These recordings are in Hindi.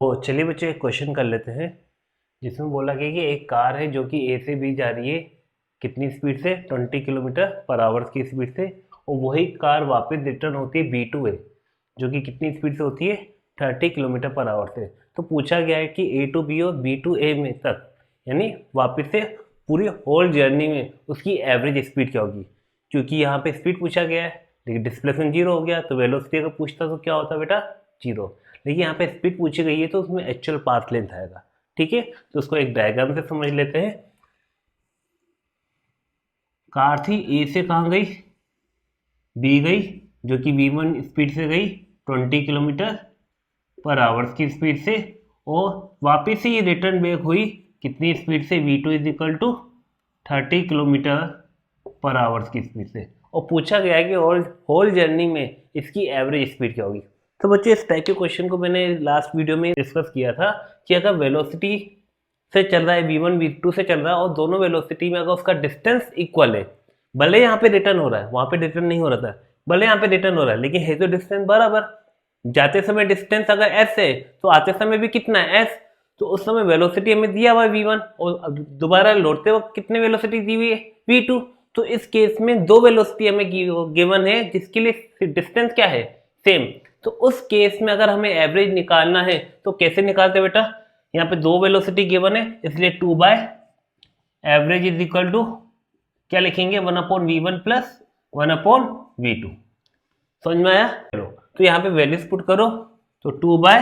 तो चलिए बच्चों एक क्वेश्चन कर लेते हैं जिसमें बोला गया कि एक कार है जो कि ए से बी जा रही है कितनी स्पीड से 20 किलोमीटर पर आवर की स्पीड से, और वही कार वापस रिटर्न होती है बी टू ए जो कि कितनी स्पीड से होती है 30 किलोमीटर पर आवर से। तो पूछा गया है कि ए टू बी और बी टू ए में तक यानी वापस से पूरी होल जर्नी में उसकी एवरेज स्पीड क्या होगी। क्योंकि यहाँ पे स्पीड पूछा गया है लेकिन डिस्प्लेसमेंट जीरो हो गया, तो वेलोसिटी अगर पूछता तो क्या होता बेटा जीरो। लेकिन यहाँ पे स्पीड पूछी गई है तो उसमें एक्चुअल पाथ लेंथ आएगा। ठीक है, तो उसको एक डायग्राम से समझ लेते हैं। कार थी ए से कहाँ गई बी गई जो कि V1 स्पीड से गई 20 किलोमीटर पर आवर्स की स्पीड से, और वापस से ये रिटर्न बैक हुई कितनी स्पीड से V2 is equal to 30 kilometre पर आवर्स की स्पीड से। और पूछा गया है कि होल जर्नी में इसकी एवरेज स्पीड क्या होगी। तो बच्चे इस टाइप के क्वेश्चन को मैंने लास्ट वीडियो में डिस्कस किया था कि अगर वेलोसिटी से चल रहा है V1 V2 से चल रहा है और दोनों वेलोसिटी में अगर उसका डिस्टेंस इक्वल है, भले यहाँ पे रिटर्न हो रहा है वहां पे रिटर्न नहीं हो रहा था, भले यहाँ पे रिटर्न हो रहा है लेकिन है तो डिस्टेंस बराबर। जाते समय डिस्टेंस अगर s है तो आते समय भी कितना है s, तो उस समय वेलोसिटी हमें दिया हुआ है v1 और दोबारा लौटते वक्त कितने वेलोसिटी दी हुई है v2। तो इस केस में दो वेलोसिटी हमें गिवन है जिसके लिए डिस्टेंस क्या है सेम। तो उस केस में अगर हमें एवरेज निकालना है तो कैसे निकालते बेटा, यहाँ पे दो वेलोसिटी गिवन है इसलिए 2 by average is equal to क्या लिखेंगे 1/v1 प्लस 1/v2। समझ में आया। चलो तो यहाँ पे वैल्यूज पुट करो तो 2 by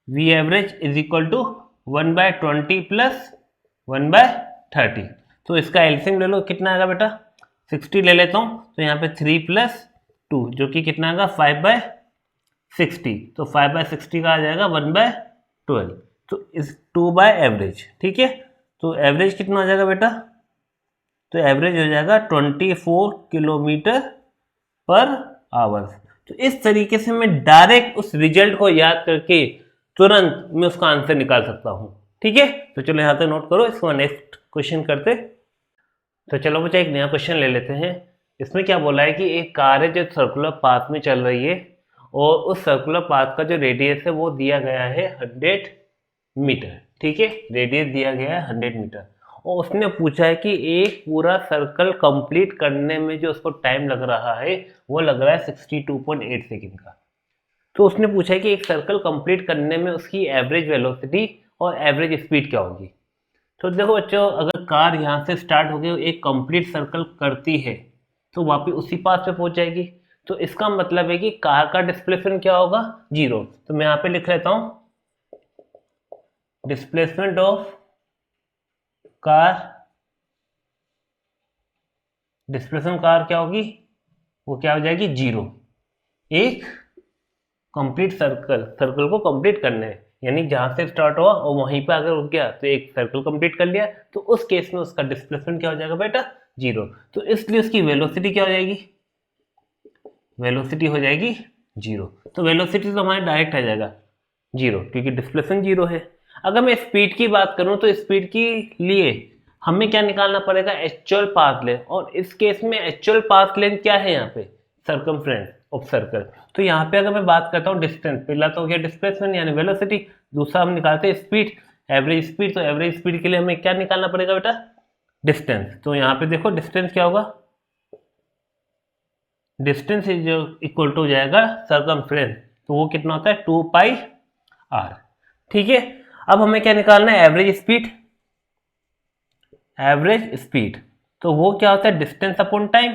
V average is equal to 1/20 plus 1/30। तो इसका एलसीएम ले लो, कितना आएगा बेटा 60 ले लेता हूँ, तो यहाँ पे 3 प्लस 2 जो कि कितना आएगा 5/60। तो 5/60 का आ जाएगा 1/12। तो इस 2 बाय एवरेज, ठीक है, तो एवरेज कितना आ जाएगा बेटा, तो एवरेज हो जाएगा 24 किलोमीटर पर आवर। तो इस तरीके से मैं डायरेक्ट उस रिजल्ट को याद करके तुरंत मैं उसका आंसर निकाल सकता हूं। ठीक है, तो चलो यहाँ तक नोट करो, इसको नेक्स्ट क्वेश्चन करते। तो चलो बच्चा एक नया क्वेश्चन ले लेते हैं। इसमें क्या बोला है कि एक कार है जो सर्कुलर पाथ में चल रही है और उस सर्कुलर पाथ का जो रेडियस है वो दिया गया है 100 मीटर। ठीक है, रेडियस दिया गया है 100 मीटर और उसने पूछा है कि एक पूरा सर्कल कंप्लीट करने में जो उसको टाइम लग रहा है वो लग रहा है 62.8 सेकंड का। तो उसने पूछा है कि एक सर्कल कंप्लीट करने में उसकी एवरेज वेलोसिटी और एवरेज स्पीड क्या होगी। तो देखो बच्चों, अगर कार यहाँ से स्टार्ट होकर एक कंप्लीट सर्कल करती है तो वापिस उसी पाथ पे पहुंच जाएगी। तो इसका मतलब है कि कार का डिस्प्लेसमेंट क्या होगा जीरो। तो मैं यहाँ पे लिख लेता हूं displacement of car, displacement car क्या होगी, वो क्या हो जाएगी जीरो। एक कंप्लीट सर्कल को कंप्लीट करने है, यानी जहां से स्टार्ट हुआ और वहीं पे अगर रुक गया तो एक सर्कल कंप्लीट कर लिया, तो उस केस में उसका डिस्प्लेसमेंट क्या हो जाएगा बेटा जीरो। तो इसलिए उसकी वेलोसिटी क्या हो जाएगी, वेलोसिटी हो जाएगी जीरो। तो वेलोसिटी तो हमारे डायरेक्ट आ जाएगा जीरो क्योंकि डिस्प्लेसमेंट जीरो है। अगर मैं स्पीड की बात करूं तो स्पीड के लिए हमें क्या निकालना पड़ेगा एक्चुअल पाथ लेंथ, और इस केस में एक्चुअल पाथ लेंथ क्या है यहाँ पे सर्कमफ्रेंस ऑफ सर्कल। तो यहाँ पे अगर मैं बात करता हूँ डिस्टेंस, पहला तो हो गया डिस्प्लेसमेंट यानी वेलोसिटी, दूसरा हम निकालते हैं स्पीड एवरेज स्पीड। तो एवरेज स्पीड के लिए हमें क्या निकालना पड़ेगा बेटा डिस्टेंस। तो यहाँ पे देखो डिस्टेंस क्या होगा, डिस्टेंस इज इक्वल टू हो जाएगा सर्कमफ्रेंस, तो वो कितना होता है 2πr। ठीक है, अब हमें क्या निकालना है एवरेज स्पीड, एवरेज स्पीड तो वो क्या होता है डिस्टेंस अपॉन टाइम।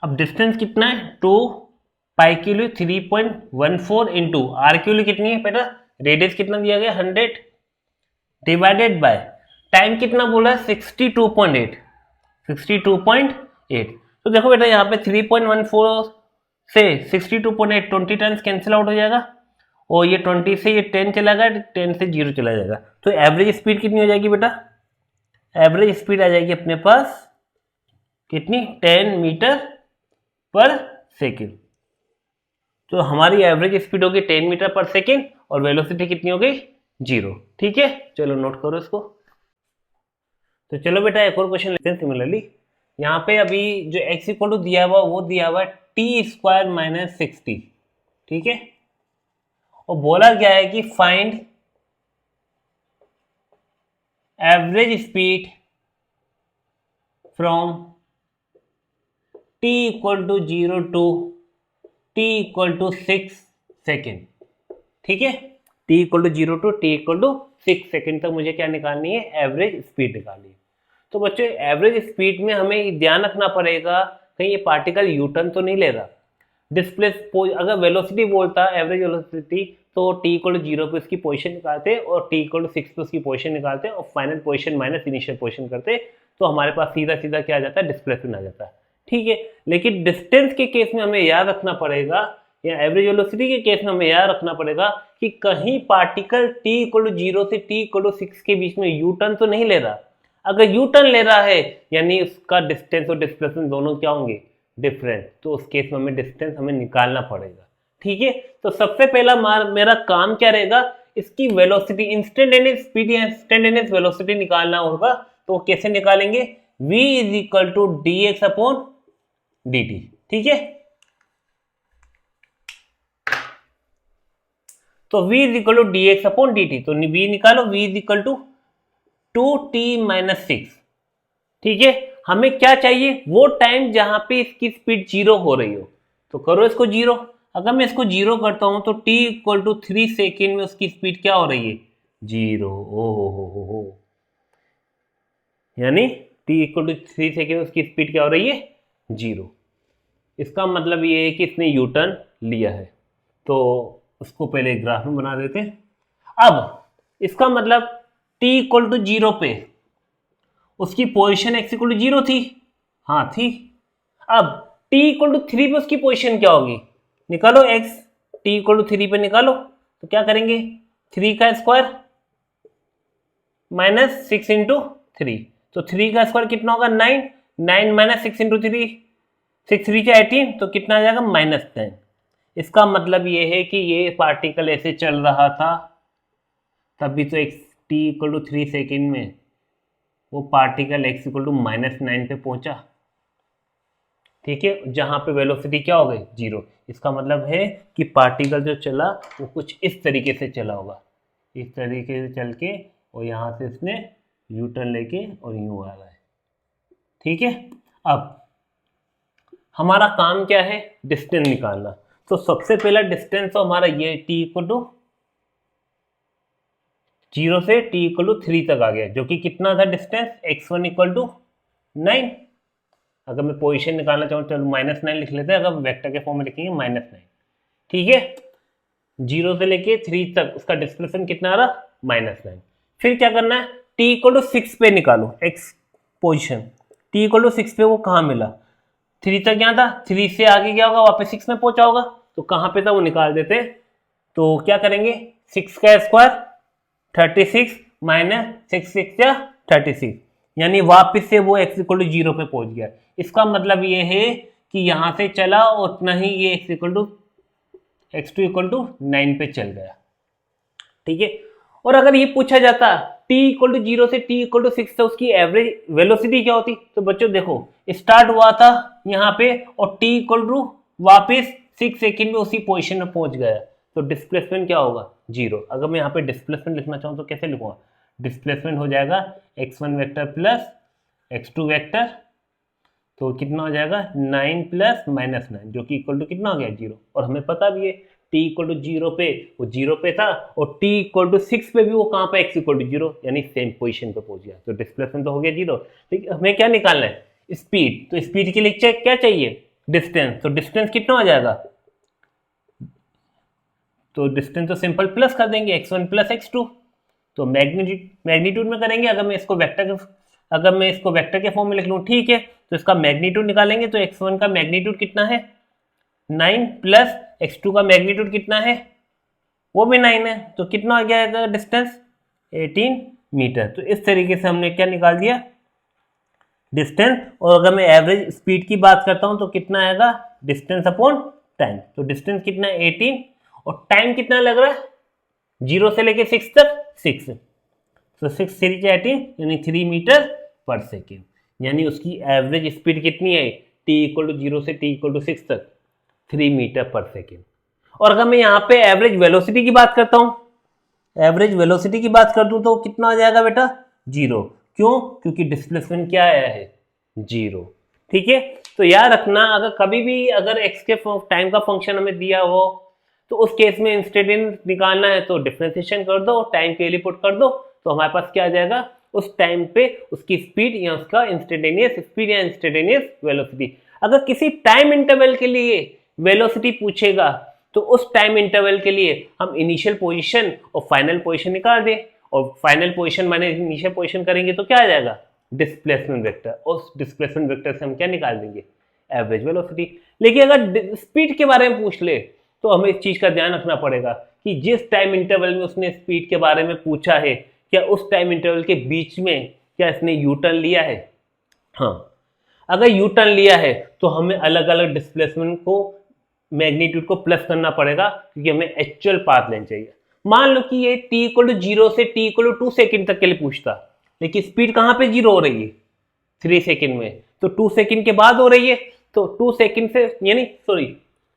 अब डिस्टेंस कितना है 2 पाई के लिए 3.14 इंटू आर के लिए कितनी है बेटा, रेडियस कितना दिया गया 100 डिवाइडेड बाय टाइम कितना बोला है 62.8। तो देखो बेटा यहाँ पे 3.14 से 62.8 20 टाइम्स कैंसिल आउट हो जाएगा और ये 20 से ये 10 चला गया, 10 से 0 चला जाएगा। तो एवरेज स्पीड कितनी हो जाएगी बेटा, एवरेज स्पीड आ जाएगी अपने पास कितनी 10 मीटर पर सेकेंड। तो हमारी एवरेज स्पीड होगी 10 मीटर पर सेकेंड और वेलोसिटी कितनी हो गई जीरो। ठीक है, चलो नोट करो इसको। तो चलो बेटा एक और क्वेश्चन लेते हैं सिमिलरली। यहाँ पे अभी जो x इक्वल टू दिया हुआ वो दिया हुआ टी स्क्वायर माइनस 60, ठीक है। और बोला गया है कि find average speed from t equal to 0 टू t इक्वल टू 6 सेकेंड, ठीक है। t इक्वल टू 0 टू t इक्वल टू 6 सेकेंड तक मुझे क्या निकालनी है, एवरेज स्पीड निकालनी है। तो बच्चों एवरेज स्पीड में हमें ध्यान रखना पड़ेगा कहीं ये पार्टिकल यू टर्न तो नहीं ले रहा। डिस्प्लेस अगर वेलोसिटी बोलता एवरेज वेलोसिटी तो t इक्वल टू 0 पे उसकी पोजीशन निकालते और t इक्वल टू 6 पे उसकी पोजीशन निकालते और final position minus initial position करते, तो हमारे पास सीधा सीधा क्या आ जाता है, डिस्प्लेसमेंट आ जाता है, ठीक है। लेकिन डिस्टेंस के केस में हमें याद रखना पड़ेगा, या एवरेज वेलोसिटी के केस में हमें याद रखना पड़ेगा कि कहीं पार्टिकल t इक्वल टू 0 से t इक्वल टू 6 के बीच में यू टर्न तो नहीं ले रहा। अगर यू टर्न ले रहा है यानी उसका डिस्टेंस और डिस्प्लेसमेंट दोनों क्या होंगे, डिफरेंट, तो उस केस में हमें डिस्टेंस हमें निकालना पड़ेगा, ठीक है। तो सबसे पहला मेरा काम क्या रहेगा, इसकी वेलोसिटी, इंस्टेंटेनियस स्पीड या इंस्टेंटेनियस वेलोसिटी निकालना होगा। तो कैसे निकालेंगे, v is equal to D X upon D T, ठीक है। तो v is equal to D X upon D T, तो v निकालो, v is equal to 2t minus 6, ठीक है। हमें क्या चाहिए, वो टाइम जहां पे इसकी स्पीड 0 हो रही हो, तो करो इसको 0। अगर मैं इसको 0 करता हूं तो t इक्वल टू 3 सेकेंड में उसकी स्पीड क्या हो रही है, 0। हो यानी t इक्वल टू 3 सेकेंड में उसकी स्पीड क्या हो रही है, 0। इसका मतलब ये है कि इसने यू टर्न लिया है। तो उसको पहले ग्राफ में बना देते हैं। अब इसका मतलब t इक्वल टू 0 पे उसकी पोजीशन x इक्वल टू 0 थी, हाँ थी। अब t इक्वल टू 3 पे उसकी पोजीशन क्या होगी, निकालो x, t इक्वल टू 3 पे निकालो, तो क्या करेंगे, 3 का स्क्वायर माइनस 6 इंटू 3, तो 3 का स्क्वायर कितना होगा, 9, 9 माइनस 6 इंटू 3, 6 3 के 18, तो कितना आ जाएगा, माइनस 10। इसका मतलब ये है कि ये पार्टिकल ऐसे चल रहा था तभी तो x t equal to 3 second में वो particle x equal to minus 9 पे पहुंचा, ठीक है, जहां पे वेलोसिटी क्या हो गई, 0। इसका मतलब है कि पार्टिकल जो चला वो कुछ इस तरीके से चला होगा, इस तरीके से चल के, और यहाँ से इसने यू टर्न लेके और यूं आ रहा है, ठीक है। अब हमारा काम क्या है, डिस्टेंस निकालना। तो सबसे पहला डिस्टेंस तो हमारा ये t इक्वल टू 0 से t इक्वल टू 3 तक आ गया, जो कि कितना था डिस्टेंस, x1 इक्वल टू 9। अगर मैं पोजीशन निकालना चाहूँ चलो -9 लिख लेते हैं, अगर वेक्टर के फॉर्म में लिखेंगे -9, ठीक है। 0 से लेके 3 तक उसका डिस्प्लेसमेंट कितना आ रहा, -9। फिर क्या करना है, t इक्वल टू 6 पे निकालो x position, t equal to 6 पे वो कहाँ मिला, 3 तक यहाँ था, 3 से आगे क्या होगा, वापस 6 में पहुंचा होगा, तो कहाँ पे था वो निकाल देते। तो क्या करेंगे, 6 का स्क्वायर 36 माइनस 6 6 या 36, यानी वापस से वो x इक्वल टू 0 पे पहुंच गया। इसका मतलब ये है कि यहां से चला और उतना ही ये x equal to x2 equal to 9 पे चल गया, ठीक है। और अगर ये पूछा जाता t इक्वल टू 0 से t इक्वल टू 6 से उसकी एवरेज वेलोसिटी क्या होती, तो बच्चों देखो स्टार्ट हुआ था यहाँ पे और t इक्वल टू वापिस 6 सेकेंड में उसी पोजिशन में पहुंच गया, तो डिस्प्लेसमेंट क्या होगा, 0। अगर मैं यहाँ पे डिस्प्लेसमेंट लिखना चाहूँ तो कैसे लिखूंगा, डिस्प्लेसमेंट हो जाएगा x1 vector plus x2 vector, तो कितना हो जाएगा 9 प्लस -9, जो कि इक्वल टू कितना हो गया, 0। और हमें पता भी है t इक्वल टू 0 पे वो 0 पे था और t इक्वल टू 6 पे भी वो कहाँ पे, x इक्वल टू 0, यानी सेम पोजीशन पे पहुंच गया, तो डिस्प्लेसमेंट तो हो गया 0। तो हमें क्या निकालना है, स्पीड। तो स्पीड के लिए क्या चाहिए, डिस्टेंस। तो डिस्टेंस कितना हो जाएगा, तो डिस्टेंस तो सिंपल प्लस कर देंगे, x1 प्लस x2। तो मैग्नीट्यूड में करेंगे, अगर मैं इसको वेक्टर के फॉर्म में लिख लूँ, ठीक है, तो इसका मैग्नीट्यूड निकालेंगे, तो x1 का मैग्नीट्यूड कितना है 9 प्लस x2 का मैग्नीट्यूड कितना है, वो भी 9 है, तो कितना आ गया डिस्टेंस 18 मीटर। तो इस तरीके से हमने क्या निकाल दिया, डिस्टेंस। और अगर मैं एवरेज स्पीड की बात करता हूं तो कितना आएगा, डिस्टेंस अपॉन टाइम। तो डिस्टेंस कितना है 18 और टाइम कितना लग रहा है 0 से लेके 6 तक 6, तो 6 3 18 यानी 3 मीटर पर सेकेंड। यानी उसकी एवरेज स्पीड कितनी है, t इक्वल टू 0 से t इक्वल टू 6 तक 3 मीटर पर सेकेंड। और अगर मैं यहाँ पे एवरेज वेलोसिटी की बात करता हूँ, एवरेज वेलोसिटी की बात कर दूं तो कितना आ जाएगा बेटा, 0। क्यों, क्योंकि डिस्प्लेसमेंट क्या आया है, 0। ठीक है, तो याद रखना अगर कभी भी अगर x के टाइम का फंक्शन हमें दिया हो तो उस केस में इंस्टेंटेनियस निकालना है तो डिफरेंशिएशन कर दो, टाइम के लिए पुट कर दो, तो हमारे पास क्या आ जाएगा, उस टाइम पे उसकी स्पीड या उसका इंस्टेंटेनियस स्पीड या इंस्टेंटेनियस वेलोसिटी। अगर किसी टाइम इंटरवल के लिए वेलोसिटी पूछेगा तो उस टाइम इंटरवल के लिए हम इनिशियल पोजीशन और फाइनल पोजीशन निकाल दें, और फाइनल पोजीशन माने इनिशियल पोजीशन करेंगे तो क्या आ जाएगा, डिस्प्लेसमेंट वेक्टर, उस डिस्प्लेसमेंट वेक्टर से हम क्या निकाल देंगे, एवरेज वेलोसिटी। लेकिन अगर स्पीड के बारे में पूछ ले तो हमें इस चीज का ध्यान रखना पड़ेगा कि जिस टाइम इंटरवल में उसने स्पीड के बारे में पूछा है, क्या उस टाइम इंटरवल के बीच में क्या इसने यू टर्न लिया है। हाँ, अगर यू टर्न लिया है तो हमें अलग अलग डिस्प्लेसमेंट को मैग्नीट्यूड को प्लस करना पड़ेगा, क्योंकि हमें एक्चुअल पाथ लेना चाहिए। मान लो कि ये t इक्वल टू 0 से t इक्वल टू 2 सेकेंड तक के लिए पूछता, लेकिन स्पीड कहाँ पे 0 हो रही है, 3 सेकेंड में, तो 2 सेकेंड के बाद हो रही है, तो 2 सेकेंड से यानी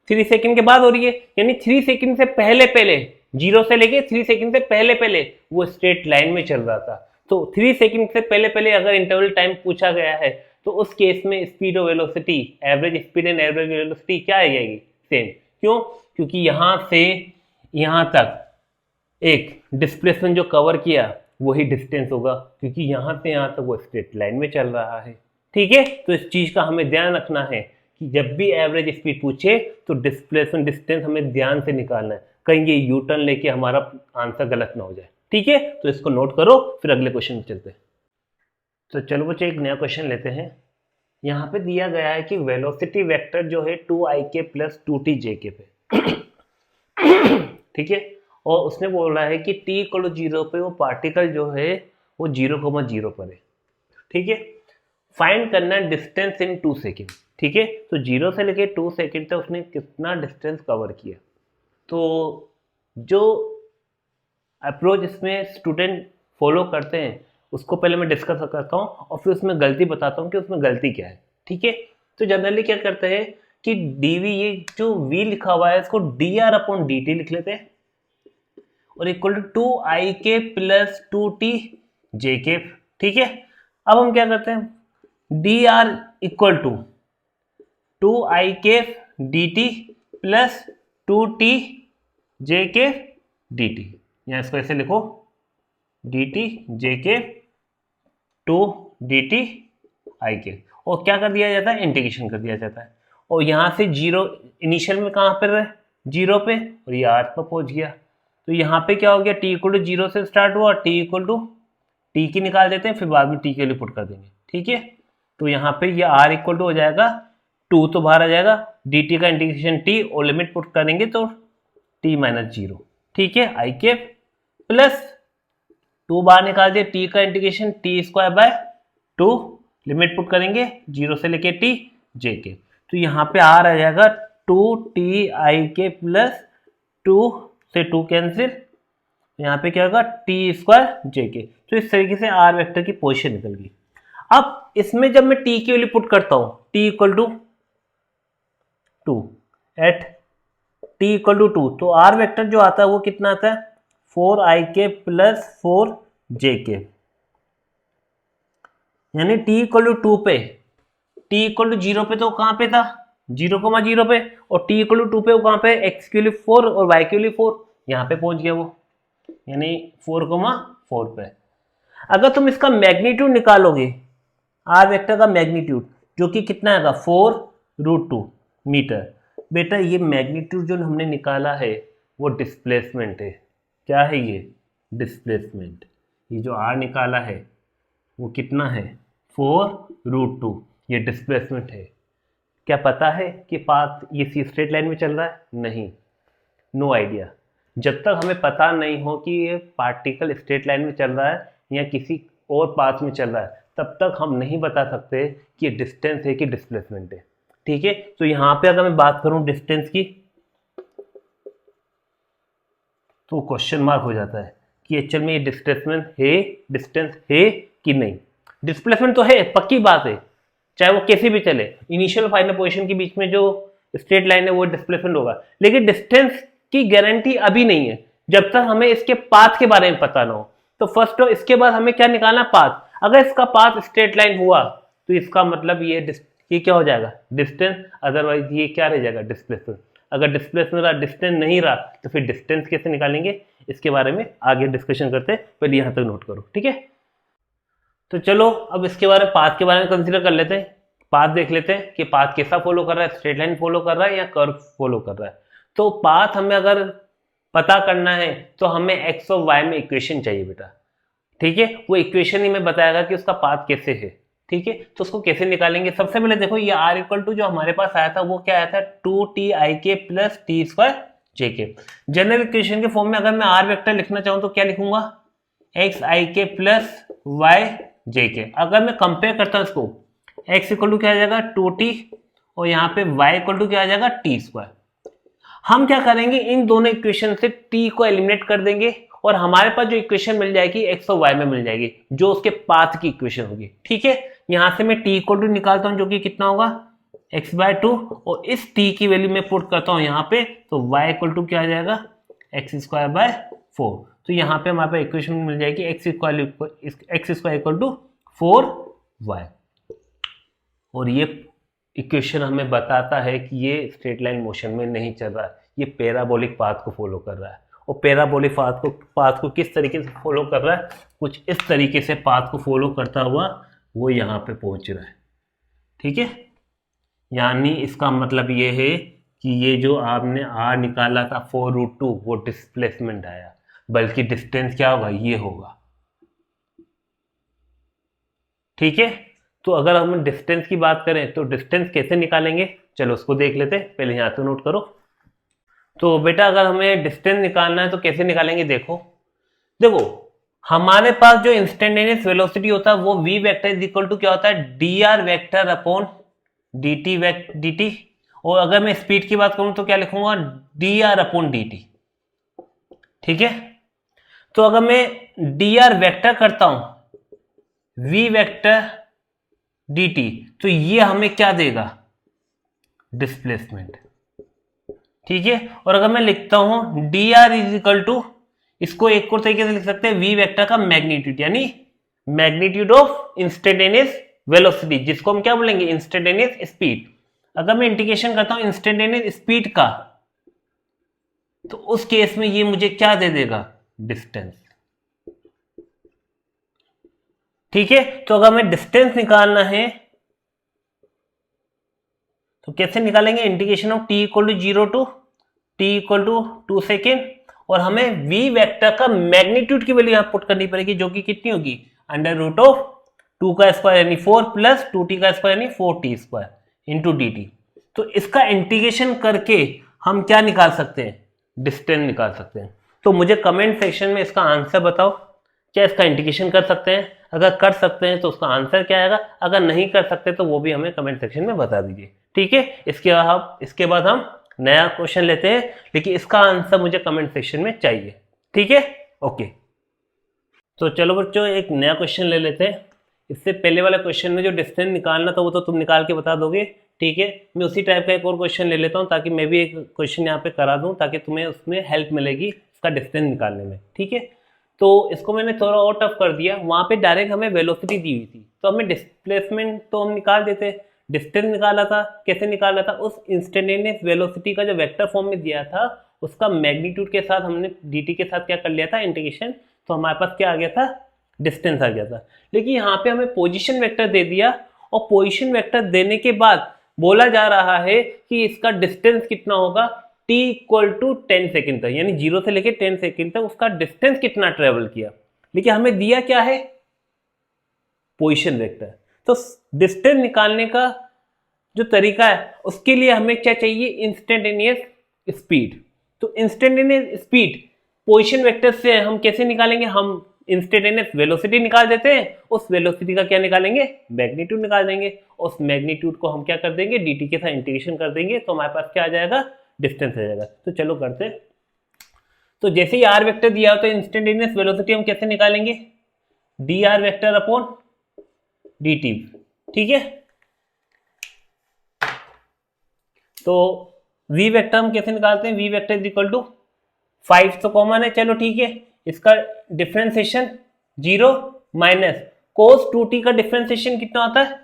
3 सेकेंड के बाद हो रही है, यानी 3 सेकेंड से पहले पहले 0 से लेके 3 सेकेंड से पहले पहले वो स्ट्रेट लाइन में चल रहा था। तो 3 सेकेंड से पहले पहले अगर इंटरवल टाइम पूछा गया है तो उस केस में स्पीड और velocity, average speed and average velocity क्या आ जाएगी, सेम। क्यों, क्योंकि यहां से यहां तक एक डिस्प्लेसमेंट जो कवर किया वही डिस्टेंस होगा, क्योंकि यहां से यहां तक वो स्ट्रेट लाइन में चल रहा है। ठीक है, तो इस चीज का हमें ध्यान रखना है कि जब भी एवरेज स्पीड पूछे तो डिस्प्लेसमेंट डिस्टेंस हमें ध्यान से निकालना है, कहीं ये यू टर्न लेके हमारा आंसर गलत ना हो जाए। ठीक है, तो इसको नोट करो, फिर अगले क्वेश्चन में चलते हैं। तो चलो बच्चे एक नया क्वेश्चन लेते हैं। यहाँ पे दिया गया है कि वेलोसिटी वेक्टर जो है 2ik प्लस 2tjk पे ठीक है, और उसने बोला है कि t इक्वल टू 0 पे वो पार्टिकल जो है वो 0,0 पर है। ठीक है, फाइंड करना डिस्टेंस इन 2 सेकेंड। ठीक है, तो 0 से लेके 2 सेकेंड तक उसने कितना डिस्टेंस कवर किया। तो जो अप्रोच इसमें स्टूडेंट फॉलो करते हैं उसको पहले मैं डिस्कस करता हूँ और फिर उसमें गलती बताता हूँ कि उसमें गलती क्या है। ठीक है, तो जनरली क्या करते हैं कि dv, ये जो v लिखा हुआ है इसको dr अपॉन dt लिख लेते हैं, और equal to 2ik plus 2tjk। ठीक है, अब हम क्या करते हैं, dr equal to 2ik dt plus 2tjk dt, या इसको ऐसे लिखो dt jk 2 dt ik, और क्या कर दिया जाता है, इंटीग्रेशन कर दिया जाता है। और यहाँ से 0 इनिशियल में कहाँ पर है, 0 पे, और ये r पर पहुंच गया। तो यहाँ पे क्या हो गया, t इक्वल टू 0 से स्टार्ट हुआ, t इक्वल टू t की निकाल देते हैं, फिर बाद में t के लिए पुट कर देंगे। ठीक है, तो यहाँ पे ये r इक्वल टू हो जाएगा 2 तो बाहर आ जाएगा, dt का इंटीग्रेशन t और लिमिट पुट करेंगे तो t माइनस 0। ठीक है, आई के प्लस 2 बाहर निकाल दिया, t का integration t square by 2, limit put करेंगे 0 से लेके t j के, तो यहाँ पे r आ जाएगा 2tik प्लस 2 से 2 कैंसिल, यहाँ पे क्या होगा t स्क्वायर j के। तो इस तरीके से r वेक्टर की पोजीशन निकल गई। अब इसमें जब मैं t की वैल्यू पुट करता हूँ, t equal to 2 at t equal to 2, तो r वेक्टर जो आता है वो कितना आता है, 4ik प्लस 4jk, यानी t इक्वल टू 2 पे, t इक्वल टू 0 पे तो कहाँ पे था, 0,0 पे, और t इक्वल टू 2 पे वो कहाँ पे, x के लिए 4 और y के लिए 4, यहाँ पे पहुंच गया वो, यानी 4,4 पे। अगर तुम इसका मैग्नीट्यूड निकालोगे, r वेक्टर का मैग्नीट्यूड जो कि कितना आएगा 4√2 मीटर, बेटा ये मैग्नीट्यूड जो हमने निकाला है वो डिस्प्लेसमेंट है। क्या है ये, डिस्प्लेसमेंट। ये जो r निकाला है वो कितना है, 4√2, ये डिस्प्लेसमेंट है। क्या पता है कि पाथ ये सी स्ट्रेट लाइन में चल रहा है, नहीं, नो आइडिया। जब तक हमें पता नहीं हो कि ये पार्टिकल स्ट्रेट लाइन में चल रहा है या किसी और पाथ में चल रहा है, तब तक हम नहीं बता सकते कि ये डिस्टेंस है कि डिस्प्लेसमेंट है। ठीक है, तो यहाँ पे अगर मैं बात करूँ डिस्टेंस की तो क्वेश्चन मार्क हो जाता है कि एक्चुअल में ये डिस्टेंस है कि नहीं। डिस्प्लेसमेंट तो है, पक्की बात है, चाहे वो कैसे भी चले, इनिशियल फाइनल पोजीशन के बीच में जो स्ट्रेट लाइन है वो डिस्प्लेसमेंट होगा, लेकिन डिस्टेंस की गारंटी अभी नहीं है जब तक हमें इसके पाथ के बारे में पता ना हो। तो फर्स्ट ऑफ इसके बाद हमें क्या निकालना, पाथ। अगर इसका पाथ स्ट्रेट लाइन हुआ तो इसका मतलब ये क्या हो जाएगा, डिस्टेंस, अदरवाइज ये क्या रह जाएगा, डिस्प्लेसमेंट। अगर डिस्प्लेसमेंट रहा, डिस्टेंस नहीं रहा, तो फिर डिस्टेंस कैसे निकालेंगे, इसके बारे में आगे डिस्कशन करते हैं, पहले यहाँ तक नोट करो, ठीक है। तो चलो अब इसके बारे में, पाथ के बारे में कंसीडर कर लेते हैं। पाथ देख लेते हैं कि पाथ कैसा फॉलो कर रहा है, स्ट्रेट लाइन फॉलो कर रहा है या कर्व फॉलो कर रहा है। तो पाथ हमें अगर पता करना है तो हमें एक्स और वाई में इक्वेशन चाहिए बेटा, ठीक है। वो इक्वेशन ही हमें बताएगा कि उसका पाथ कैसे है, ठीक है। तो उसको कैसे निकालेंगे, सबसे पहले देखो ये r इक्वल टू जो हमारे पास आया था वो क्या आया था, 2tik प्लस टी स्क्वायर जेके। जनरल इक्वेशन के फॉर्म में अगर मैं r वेक्टर लिखना चाहूं तो क्या लिखूंगा, xik प्लस वाई जेके। अगर मैं कंपेयर करता हूं इसको, x इक्वल टू क्या आ जाएगा 2t और यहाँ पे y इक्वल टू क्या आ जाएगा टी स्क्वायर। हम क्या करेंगे, इन दोनों इक्वेशन से t को एलिमिनेट कर देंगे और हमारे पास जो इक्वेशन मिल जाएगी x और y में मिल जाएगी, जो उसके पाथ की इक्वेशन होगी, ठीक है। यहां से मैं t इक्वल टू निकालता हूं जो कि कितना होगा x/2 और इस t की वैल्यू में पुट करता हूं यहाँ पे, तो y इक्वल टू क्या आ जाएगा x²/4। तो यहाँ पे हमारे पास इक्वेशन मिल जाएगी x square equal to 4y। और ये इक्वेशन हमें बताता है कि ये स्ट्रेट लाइन मोशन में नहीं चल रहा है, ये पैराबोलिक पाथ को फॉलो कर रहा है। और पैराबोलिक पाथ को किस तरीके से फॉलो कर रहा है, कुछ इस तरीके से पाथ को फॉलो करता हुआ वो यहाँ पे पहुंच रहा है, ठीक है। यानी इसका मतलब ये है कि ये जो आपने r निकाला था 4√2 वो डिस्प्लेसमेंट आया, बल्कि डिस्टेंस क्या होगा, ये होगा, ठीक है। तो अगर हम डिस्टेंस की बात करें तो डिस्टेंस कैसे निकालेंगे, चलो उसको देख लेते हैं, पहले यहाँ तो नोट करो। तो बेटा अगर हमें डिस्टेंस निकालना है तो कैसे निकालेंगे, देखो हमारे पास जो इंस्टेंटेनियस वेलोसिटी होता है वो v vector is equal to क्या होता है, dr वेक्टर अपॉन dt। और अगर मैं स्पीड की बात करूं तो क्या लिखूंगा, dr अपॉन dt, ठीक है। तो अगर मैं dr वेक्टर करता हूं v वेक्टर dt, तो ये हमें क्या देगा, डिस्प्लेसमेंट, ठीक है। और अगर मैं लिखता हूं dr इज इक्वल टू, इसको एक और तरीके से लिख सकते हैं v वेक्टर का मैग्नीट्यूड, यानी मैग्नीट्यूड ऑफ इंस्टेंटेनियस वेलोसिटी, जिसको हम क्या बोलेंगे, इंस्टेंटेनियस स्पीड। अगर मैं इंटीग्रेशन करता हूं इंस्टेंटेनियस स्पीड का, तो उस केस में ये मुझे क्या दे देगा, डिस्टेंस, ठीक है। तो अगर हमें डिस्टेंस निकालना है तो कैसे निकालेंगे, integration of t equal to 0 टू t इक्वल टू 2 सेकेंड, और हमें v वेक्टर का मैग्नीट्यूड की वैल्यू यहां पुट करनी पड़ेगी, जो कि कितनी होगी, √2 का स्क्वायर यानी 4 प्लस 2t का स्क्वायर यानी 4t स्क्वायर इंटू dt। तो इसका इंटीग्रेशन करके हम क्या निकाल सकते हैं, डिस्टेंस निकाल सकते हैं। तो मुझे कमेंट सेक्शन में इसका आंसर बताओ, क्या इसका इंटीग्रेशन कर सकते हैं, अगर कर सकते हैं तो उसका आंसर क्या आएगा, अगर नहीं कर सकते तो वो भी हमें कमेंट सेक्शन में बता दीजिए, ठीक है। इसके बाद हम नया क्वेश्चन लेते हैं, लेकिन इसका आंसर मुझे कमेंट सेक्शन में चाहिए, ठीक है, ओके। तो चलो बच्चों एक नया क्वेश्चन ले लेते हैं। इससे पहले वाले क्वेश्चन में जो डिस्टेंस निकालना था वो तो तुम निकाल के बता दोगे, ठीक है। मैं उसी टाइप का एक और क्वेश्चन ले लेता हूँ ताकि मैं भी एक क्वेश्चन यहाँ पे करा दूँ, ताकि तुम्हें उसमें हेल्प मिलेगी इसका डिस्टेंस निकालने में, ठीक है। तो इसको मैंने थोड़ा और टफ कर दिया, वहाँ पे डायरेक्ट हमें वेलोसिटी दी हुई थी, तो हमें डिस्प्लेसमेंट तो हम निकाल देते, डिस्टेंस निकाला था, कैसे निकाला था, उस इंस्टेंटेनियस वेलोसिटी का जो वेक्टर फॉर्म में दिया था उसका मैग्नीट्यूड के साथ हमने dt के साथ क्या कर लिया था, इंटीग्रेशन, तो हमारे पास क्या आ गया था, डिस्टेंस आ गया था। लेकिन यहाँ पे हमें पोजीशन वेक्टर दे दिया, और पोजीशन वेक्टर देने के बाद बोला जा रहा है कि इसका डिस्टेंस कितना होगा, t इक्वल टू 10 सेकेंड तक, यानी 0 से लेके 10 सेकेंड तक उसका डिस्टेंस कितना ट्रेवल किया। लेकिन हमें दिया क्या है, पोजीशन वेक्टर। तो डिस्टेंस निकालने का जो तरीका है उसके लिए हमें क्या चाहिए, इंस्टेंटेनियस स्पीड। तो इंस्टेंटेनियस स्पीड पोजीशन वेक्टर से हम कैसे निकालेंगे, हम इंस्टेंटेनियस वेलोसिटी निकाल देते हैं, उस वेलोसिटी का क्या निकालेंगे, मैग्नीट्यूड निकाल देंगे, उस मैग्नीट्यूड को हम क्या कर देंगे, dt के साथ इंटीग्रेशन कर देंगे, तो हमारे पास क्या आ जाएगा, डिस्टेंस आ जाएगा। तो चलो करते हैं। तो जैसे ही r वेक्टर दिया हो तो इंस्टेंटेनियस वेलोसिटी हम कैसे निकालेंगे, dr वेक्टर अपॉन dt। ठीक है, तो v वेक्टर हम कैसे निकालते हैं, v vector is equal to 5 तो कॉमन है, चलो ठीक है, इसका डिफरेंशिएशन 0 माइनस cos 2t का डिफरेंशिएशन कितना होता है,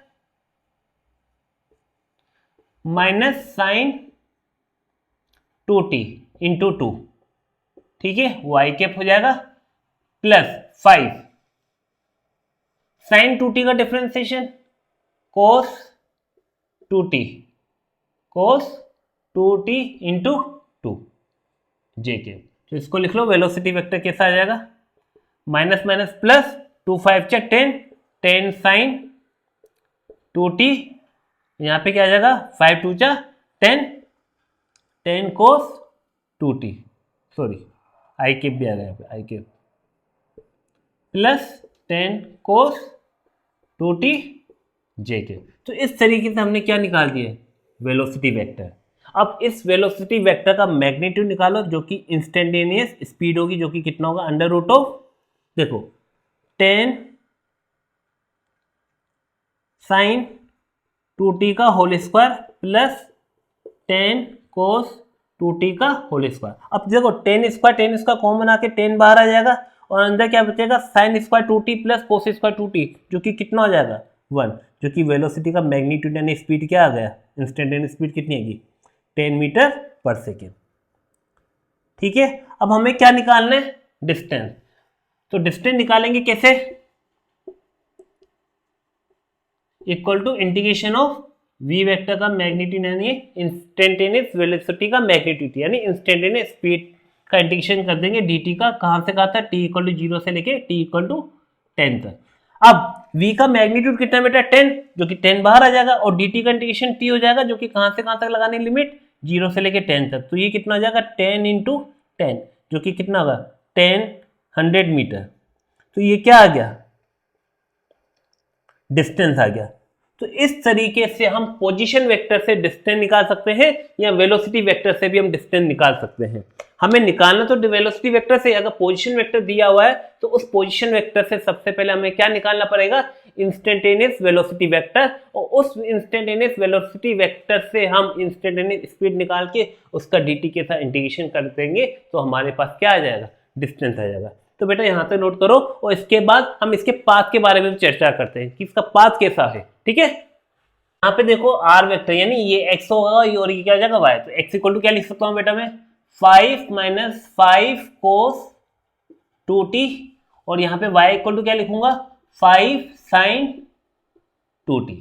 माइनस साइन 2t इंटू 2। ठीक है, वो आई कैप हो जाएगा प्लस 5 साइन 2t का differentiation cos 2t, cos 2t into 2 जे के। तो इसको लिख लो, वेलोसिटी वेक्टर कैसा आ जाएगा, माइनस माइनस प्लस 2 5 चा 10, 10 साइन 2t, यहाँ पे क्या आ जाएगा 5 2 चा 10, 10 कोस 2t, सॉरी आई केप भी आ गया यहाँ पे, आई केप प्लस 10 कोस 2t जे के। तो इस तरीके से हमने क्या निकाल दिया, वेलोसिटी वेक्टर। अब इस वेलोसिटी वेक्टर का मैग्नीट्यूड निकालो, जो कि इंस्टेंटेनियस स्पीड होगी, जो कि कितना होगा, अंडर रूट ऑफ, देखो 10 साइन 2t का होल स्क्वायर प्लस 10 कोस 2t का होल स्क्वायर। अब देखो 10 स्क्वायर कॉमन आके 10 बाहर आ जाएगा, और अंदर क्या बचेगा, sign square 2t plus cos square 2t, जो कि कितना हो जाएगा 1, जो कि वेलोसिटी का मैग्नीट्यूड यानी स्पीड क्या आ गया, इंस्टेंटेनियस स्पीड कितनी आएगी 10 मीटर पर सेकेंड। ठीक है, अब हमें क्या निकालना है, डिस्टेंस। तो डिस्टेंस निकालेंगे कैसे, equal to integration of v vector का मैग्नीट्यूड यानी इंस्टेंटेनियस वेलोसिटी का मैग्नीट्यूड यानी इंस्टेंटेनियस स्पीड का इंटीग्रेशन कर देंगे dt का, कहां से कहा था, t इक्वल टू 0 से लेके t इक्वल टू 10 तक। अब v का मैग्नीट्यूड कितना बेटा 10, जो कि 10 बाहर आ जाएगा, और dt का इंटीग्रेशन t हो जाएगा, जो कि कहां से कहां तक लगाने लिमिट 0 से लेके 10 तक। तो ये कितना हो जाएगा 10 इंटू 10, जो कि कितना होगा 10 100 मीटर। तो ये क्या आ गया, डिस्टेंस आ गया। तो इस तरीके से हम पोजीशन वेक्टर से डिस्टेंस निकाल सकते हैं, या वेलोसिटी वेक्टर से भी हम डिस्टेंस निकाल सकते हैं। हमें निकालना तो वेलोसिटी वेक्टर से, अगर पोजीशन वेक्टर दिया हुआ है तो उस पोजीशन वेक्टर से सबसे पहले हमें क्या निकालना पड़ेगा, इंस्टेंटेनियस वेलोसिटी वेक्टर, और उस इंस्टेंटेनियस वेलोसिटी वेक्टर से हम इंस्टेंटेनियस स्पीड निकाल के उसका dt के साथ इंटीग्रेशन कर देंगे, तो हमारे पास क्या आ जाएगा, डिस्टेंस आ जाएगा। तो बेटा यहाँ पे नोट करो, और इसके बाद हम इसके पाथ के बारे में चर्चा करते हैं कि इसका पाथ कैसा है। ठीक है, यहाँ पे देखो r वेक्टर यानी ये x होगा और ये क्या हो जाएगा y। तो x इक्वल टू क्या लिख सकता हूँ बेटा मैं, 5 माइनस 5 कोस 2t, और यहाँ पे y इक्वल टू क्या लिखूंगा 5 साइन 2t।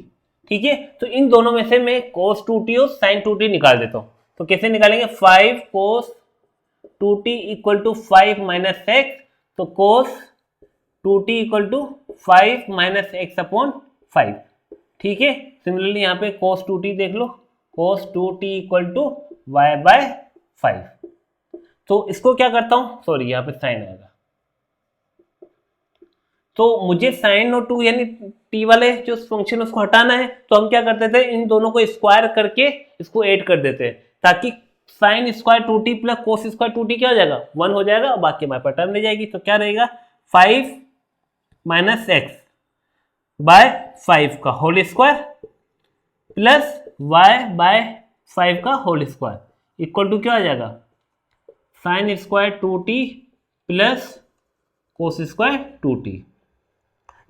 ठीक है, तो इन दोनों में से मैं कोस 2t और साइन 2t निकाल देता हूँ। तो कैसे निकालेंगे, 5 cos 2t equal to 5 minus x, तो cos 2t equal to 5 minus x upon 5। ठीक है, सिमिलरली यहाँ पे cos 2t देख लो, cos 2t equal to y by 5। तो इसको क्या करता हूँ, सॉरी यहाँ पे साइन आएगा, तो मुझे साइन और 2 यानी t वाले जो फंक्शन उसको हटाना है, तो हम क्या करते थे, इन दोनों को स्क्वायर करके इसको ऐड कर देते हैं, ताकि sign square 2t plus cos square 2t क्या हो जाएगा 1 हो जाएगा, और बाकी हमारे पास टर्म रह जाएगी। तो क्या रहेगा 5 माइनस एक्स बाय 5 का whole square plus y by 5 का होल स्क्वायर इक्वल टू क्या आ जाएगा, sine square 2t plus cos square 2t।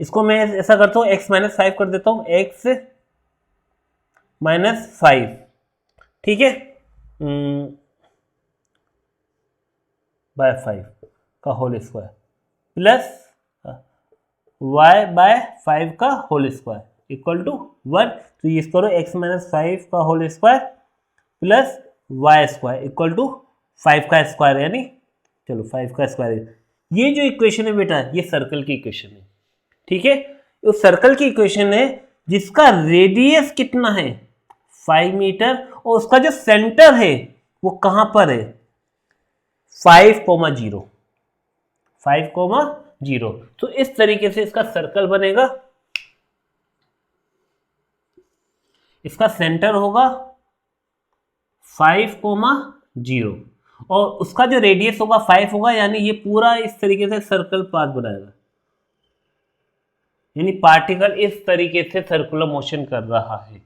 इसको मैं ऐसा करता हूँ x माइनस 5 कर देता हूँ, x माइनस 5। ठीक है, बाय 5 का whole square plus y by 5 का होल स्क्वायर इक्वल टू 1। तो ये करो x माइनस 5 का whole square plus y square equal to 5 का स्क्वायर, यानी चलो 5 का स्क्वायर। ये जो इक्वेशन है बेटा, ये सर्कल की इक्वेशन है। ठीक है, उस सर्कल की इक्वेशन है जिसका रेडियस कितना है 5 मीटर, और उसका जो सेंटर है वो कहां पर है 5,0, 5,0। तो इस तरीके से इसका सर्कल बनेगा, इसका सेंटर होगा 5,0 और उसका जो रेडियस होगा 5 होगा, यानी ये पूरा इस तरीके से सर्कल पाथ बनाएगा, यानी पार्टिकल इस तरीके से सर्कुलर मोशन कर रहा है,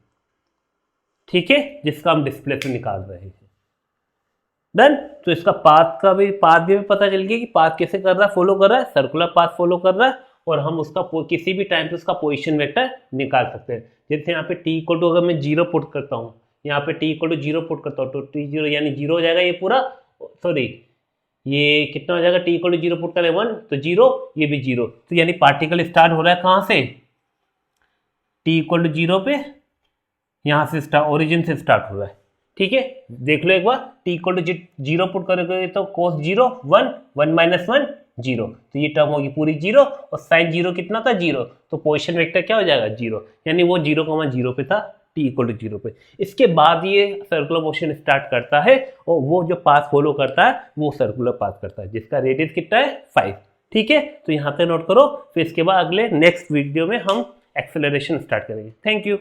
ठीक है, जिसका हम डिस्प्लेसमेंट निकाल रहे हैं। डन। तो इसका पाथ भी पता चल गया कि पाथ कैसे कर रहा है, फॉलो कर रहा है, सर्कुलर पाथ फॉलो कर रहा है, और हम उसका किसी भी टाइम पे उसका पोजीशन वेक्टर निकाल सकते हैं। जैसे यहाँ पे t इक्वल टू अगर मैं 0 पुट करता हूँ, यहाँ पे t इक्वल टू 0 पुट करता हूँ, तो t0 यानी 0 हो जाएगा ये पूरा, सॉरी ये कितना हो जाएगा, t इक्वल टू 0 पुट करें 1 तो 0, ये भी 0, तो यानी पार्टिकल स्टार्ट हो रहा है कहाँ से, t इक्वल टू 0 पे, यहाँ से स्टार्ट, ओरिजिन से स्टार्ट हो रहा है, ठीक है। देख लो एक बार, t इक्वल टू 0 पुट करोगे तो cos 0 1, 1 माइनस 1 0, तो ये टर्म होगी पूरी 0, और साइन 0 कितना था 0, तो पोजीशन वेक्टर क्या हो जाएगा 0, यानी वो 0,0 पे था, t इक्वल टू 0 पे। इसके बाद ये सर्कुलर मोशन स्टार्ट करता है, और वो जो पाथ फॉलो करता है वो सर्कुलर पाथ करता है, जिसका रेडियस कितना है 5, ठीक है। तो यहाँ पे नोट करो, फिर इसके बाद अगले नेक्स्ट वीडियो में हम एक्सेलरेशन स्टार्ट करेंगे। Thank you.